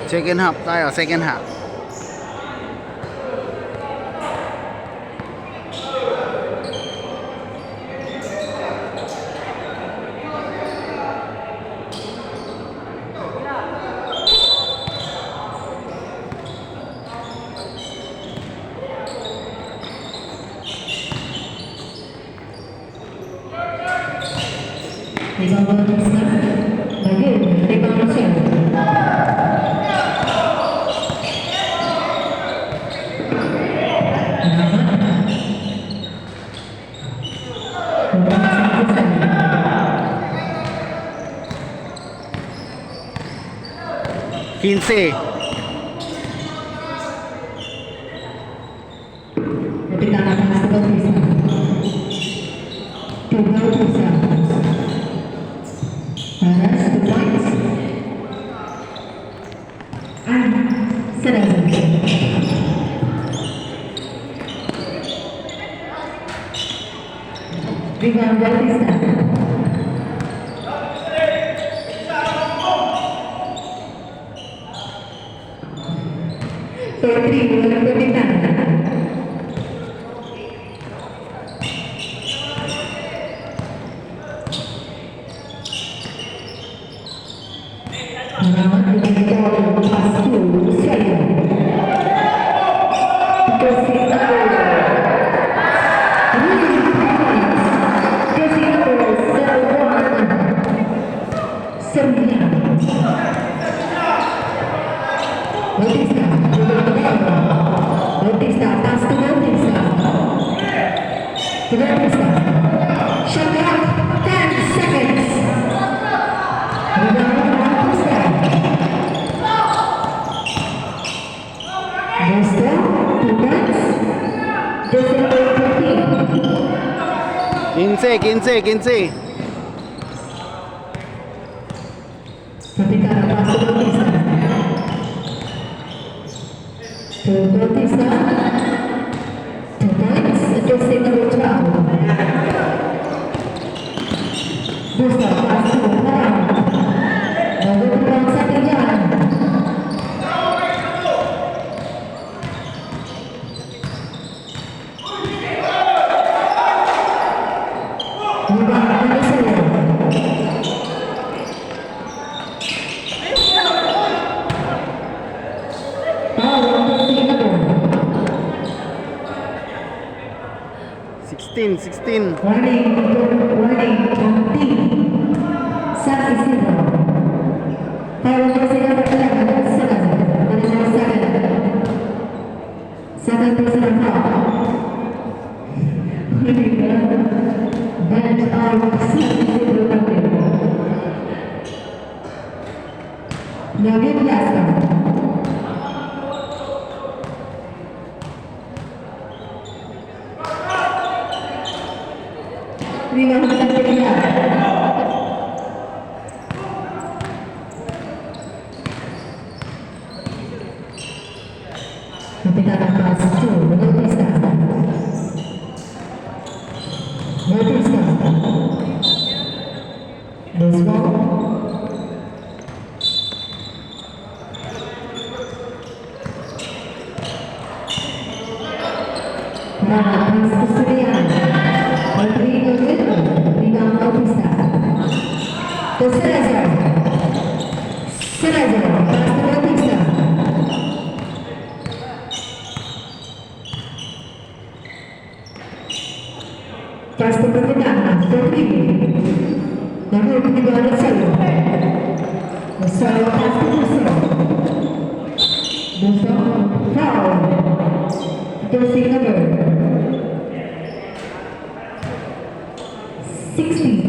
Second half tayo, second half. Rebound again, rebound serve. Quince. Ketika anak tersebut bisa tunggal bisa balas the points and serang rebound Bautista. Petri bola berpindah. Shot clock, 10 seconds. Quince. Ketika lepas Bautista, the points adjusting number 12. Busta pas perang, lalu berbang satu jalan. Rebound Venezuela. Foul untuk Singapore. 16. Warning on team. Serve is zero. Foul untuk Singapore dilakukan second. Additional second. Second personal foul. Bench out 6-0 tampil. Nabi biasa. Lima menit pilihan. Ketika lepas Bautista. Baseball. Nah, Kusurian. Rodrigo Guerrero. Rebound Bautista. To Salazar. Pass to Bautista. Pass to Perpindahan. Rodrigo. Lalu penyebaran Rosario. Rosario pass to Busto. Foul. To Singapore. 61.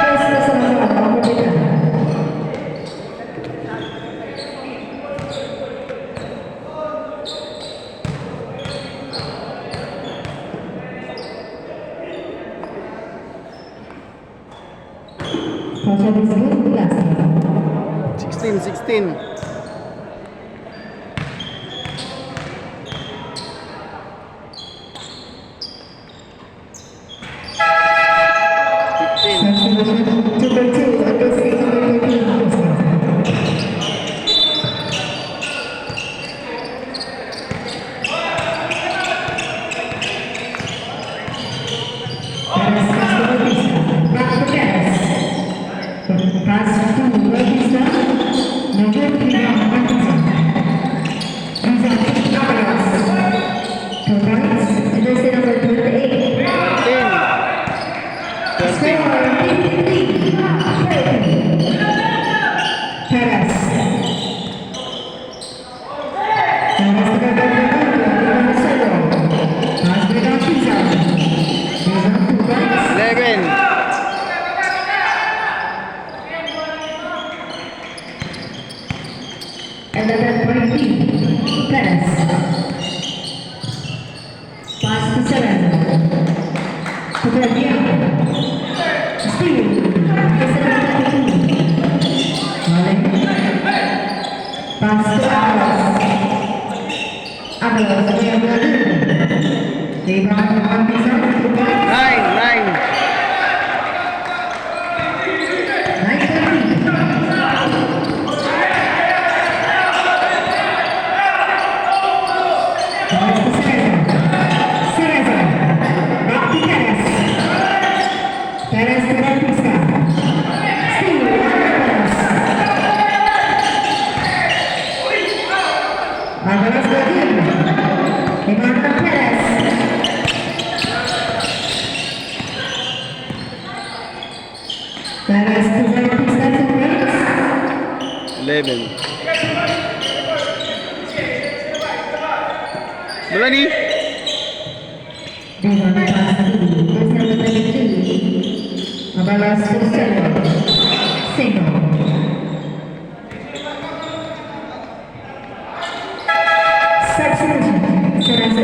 First personal foul on Perpindahan. Pasal disebut 16. Substitution to the two against Singapore. 11-14. Perez. Pass to Serrano. To Guardiano. Steal. Is 11-22. Mali. Pass to Avalos. Avalos. Rebound on Pizarro. 2 points. 9. 9-13. Pass to Serrano. Serrano. Back to Perez. Perez to Bautista. Steal. Avalos Guardiano. Rebound on Perez. Perez to Bautista to Perez. 11. Melanie. Rebound pass to Pizarro 23. Avalos to Serrano. Single. Substitution. Serrano.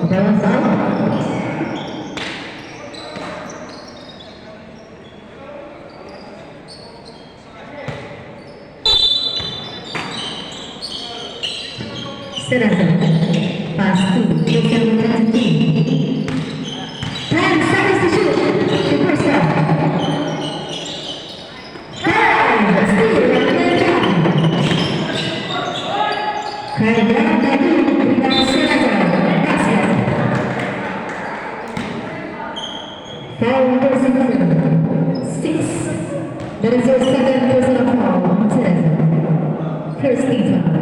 Avalos out. Serrano. Pass to Pizarro 17. 10 seconds to shoot. The first shot. 5. Steal. Kailan lagi rebound Serrano. Basket. Foul number 6. That is your second personal foul on Serrano. First team foul.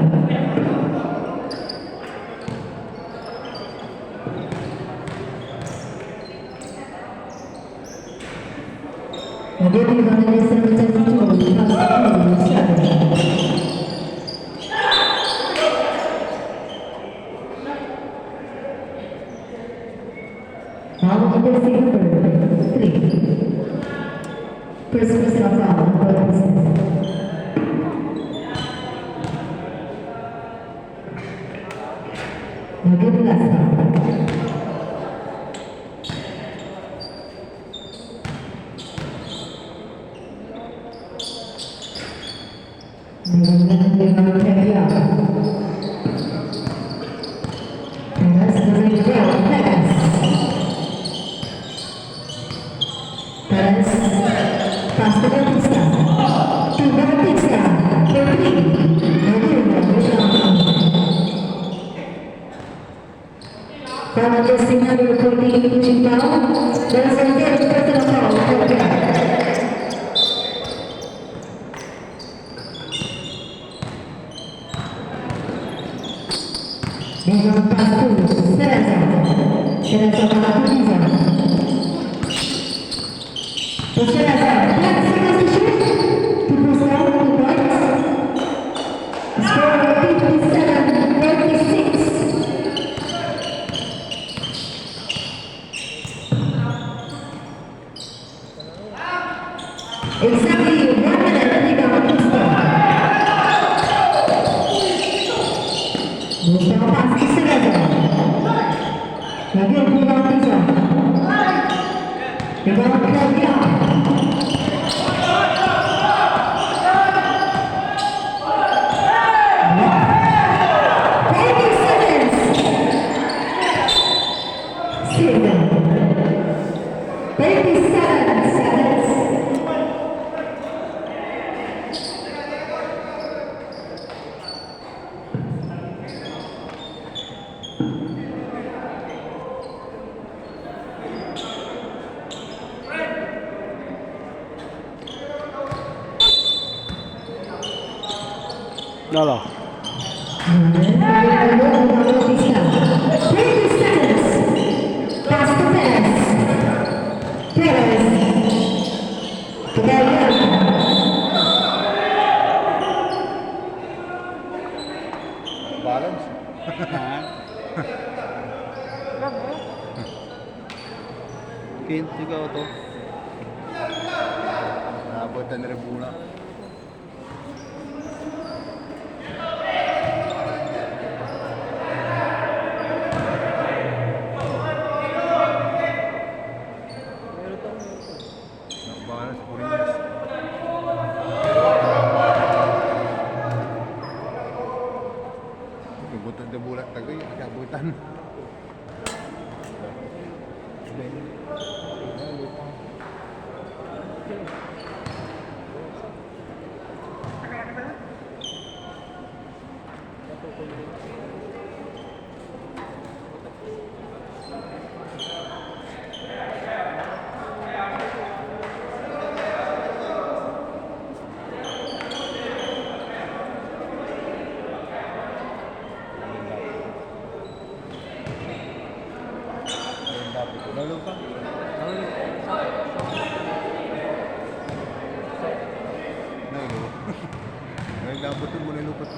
Again, we're going to listen to the Now, number 3. First personal foul, number 6. Again, last foul. Exactly 1 minute rebound Gustavo pass to Serrano. Again rebound Pizarro. Rebound Claudia. 30 seconds. Serrano. 37 seconds. Nada. 30 seconds. Pass to Perez. Perez. To Guardiano. Balance. Kin, ikaw to. Nabot na rin muna. Nalulog pa? Nalulog. Naglabutin mo na lupat.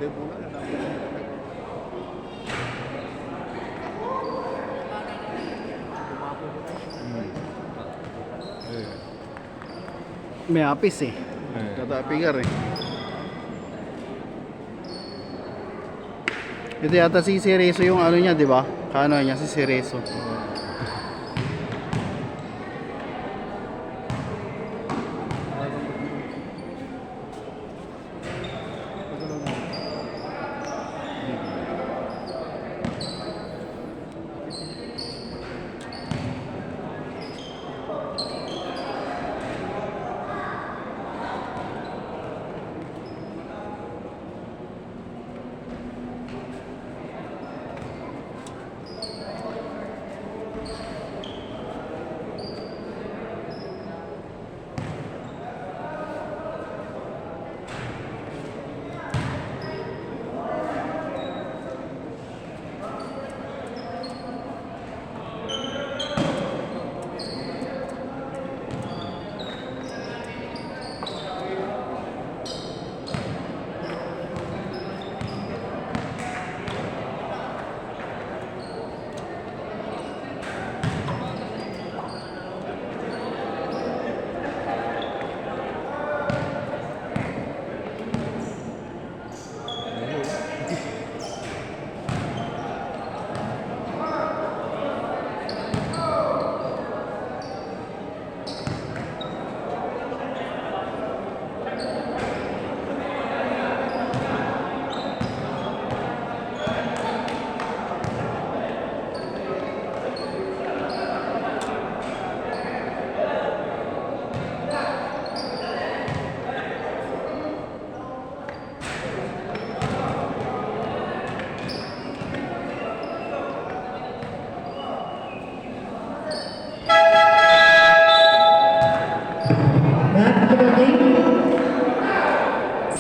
De bola na May apis eh. Tatapigar eh. Ito yata si Cerezo yung ano niya, di ba? Kano niya si Cerezo.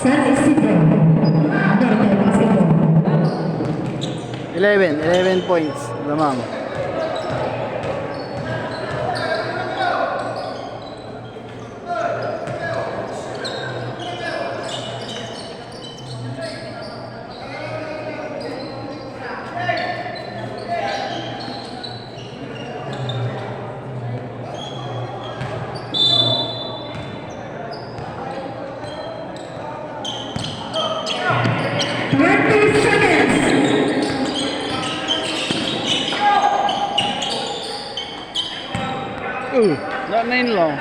San Isidro, Norte Pacifico. 11 points lamang. Not 9 lang.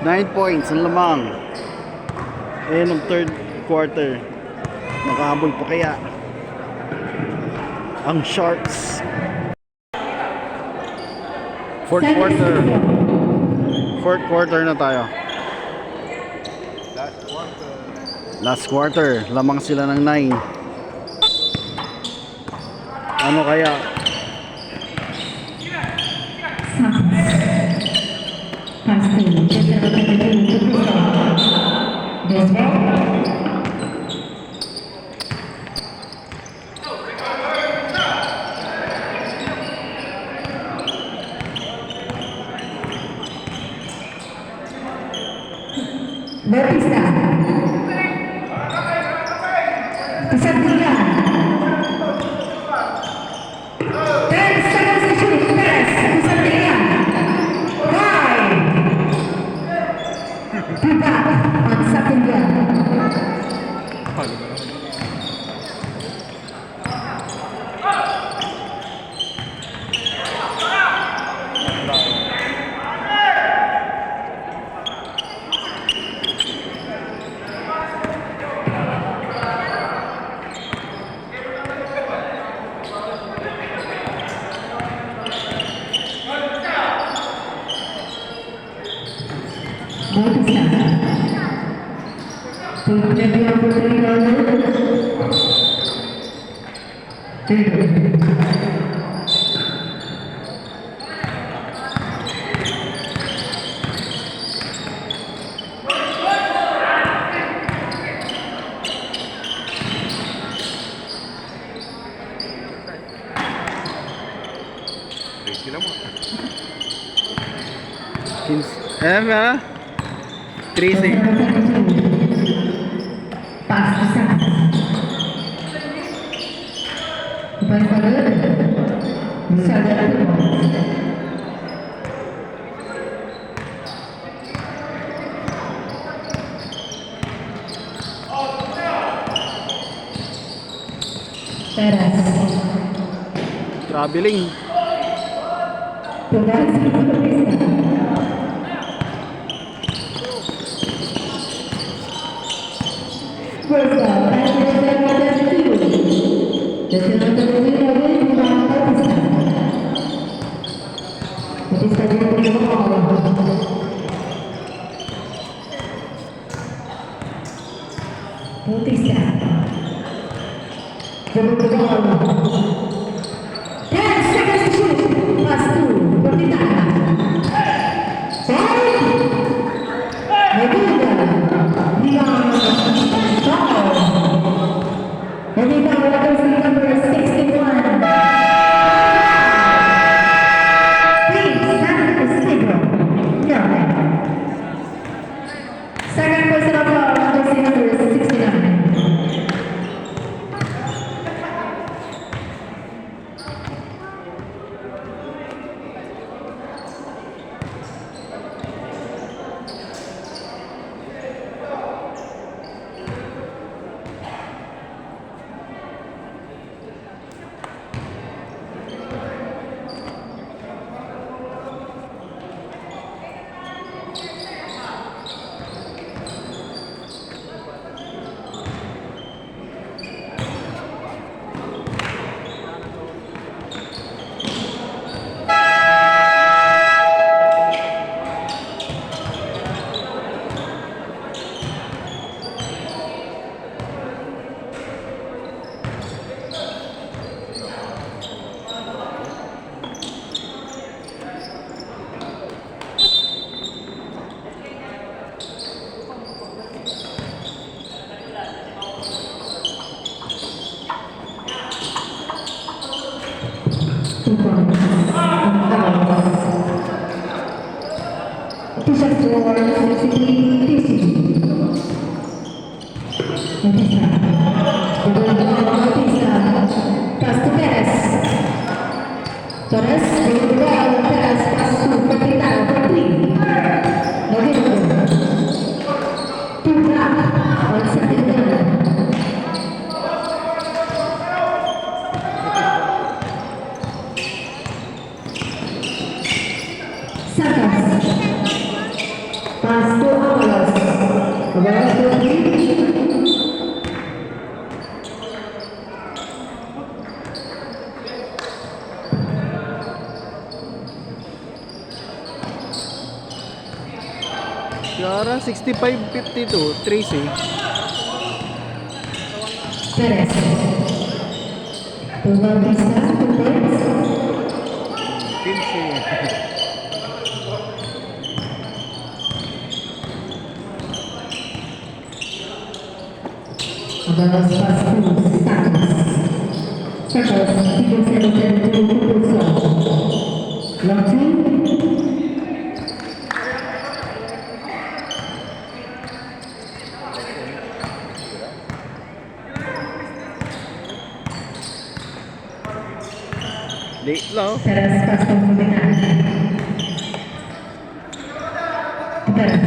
Nine points ang lamang. Eh, ng third quarter. Nakahabol pa kaya ang Sharks. Fourth quarter. Fourth quarter na tayo. Last quarter. Last quarter. Lamang sila ng 9. Ano kaya? Bautista. Kesatria. 10 seconds to shoot. Perez. Kesatria. Right. Tiba. On second gun. Paano ba naman? Bautista. Putri putri lalu. Sila mo. 15. Eh, ba? 13. Pas bisa. Bukan pada. Bisa ada. Teras. Traveling. Tugas Bautista. Second person of all, number 69. Torres, Torres, pasu, Petrita, Petri. Tura, on second down. Sakas. Pass to Avalos. Avalos to 3. 65-52, Tracy. Perez. Tuba Vista, 2 points. 15. Agora os passos status. Circles, people celebrate to propulsão. Long two. Late lang. Perez pasang pembinaan. Perez.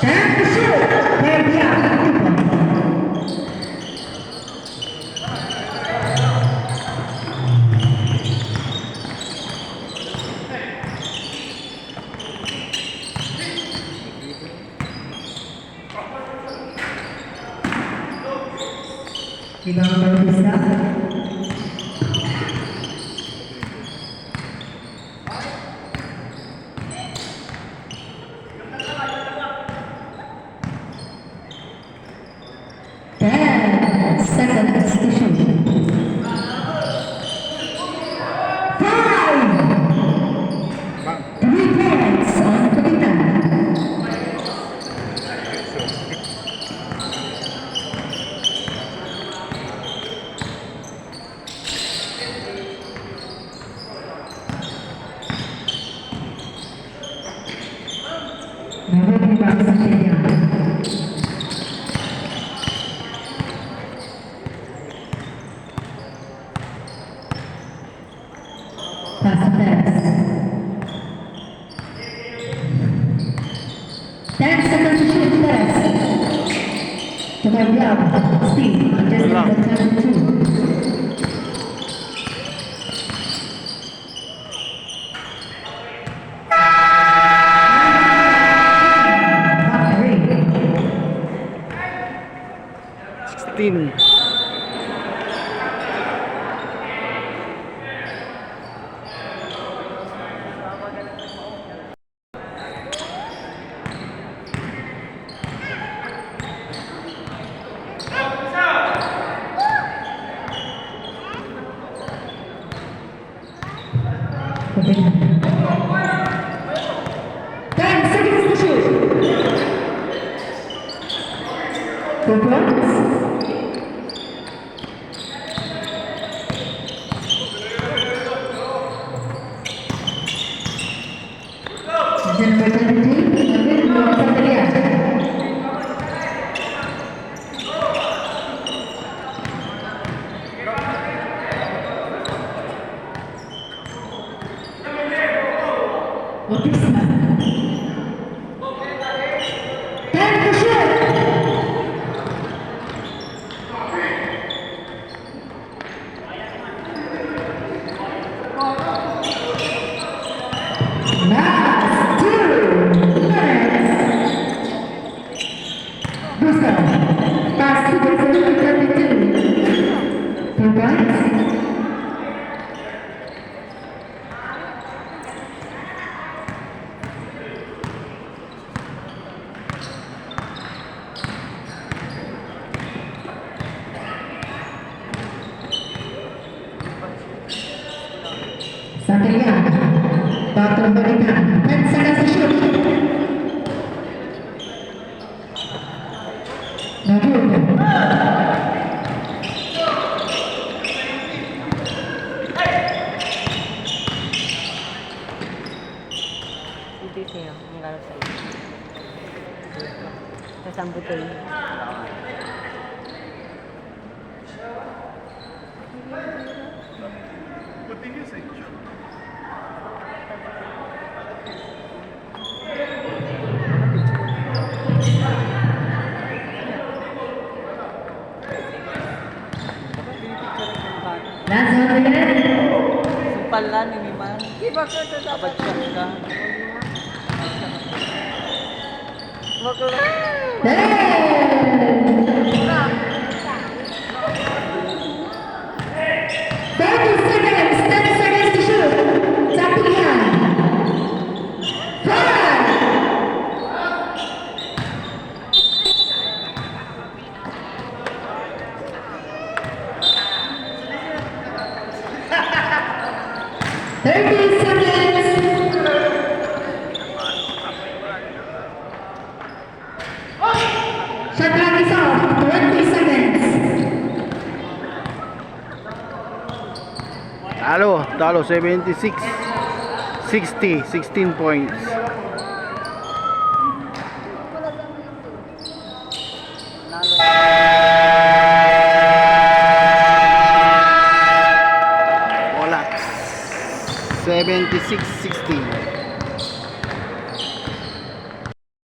Time to shoot. There we are. 2 points. Ibang Bautista. Seconds to shoot. 5. 3 points on Kapitan. Nahuli ba sa kanya? Pass Perez. 10 seconds to shoot, Perez. Tumagyab. Steve, adjusted Wala. to 10-2. Team. Kapitan. 10 seconds to shoot. 2 points. Number 23, David Luis Santaria. Bautista. 10 to shoot. Last 2 minutes. Gustav, pass to the 32. 2 points. Santaria, Dr. Balikan, 10 seconds to shoot. Nagul. Ito siya, ang laro sa iyo. Kasambot ko yun. Last 1 minute. Sumpal lang ni Miman. Di ba ka dapat siya ka? Bakla. 10 seconds to shoot. Santaria. Shot clock is off. 20 seconds. Talo 76 60, 16 points. Wala. 76 60.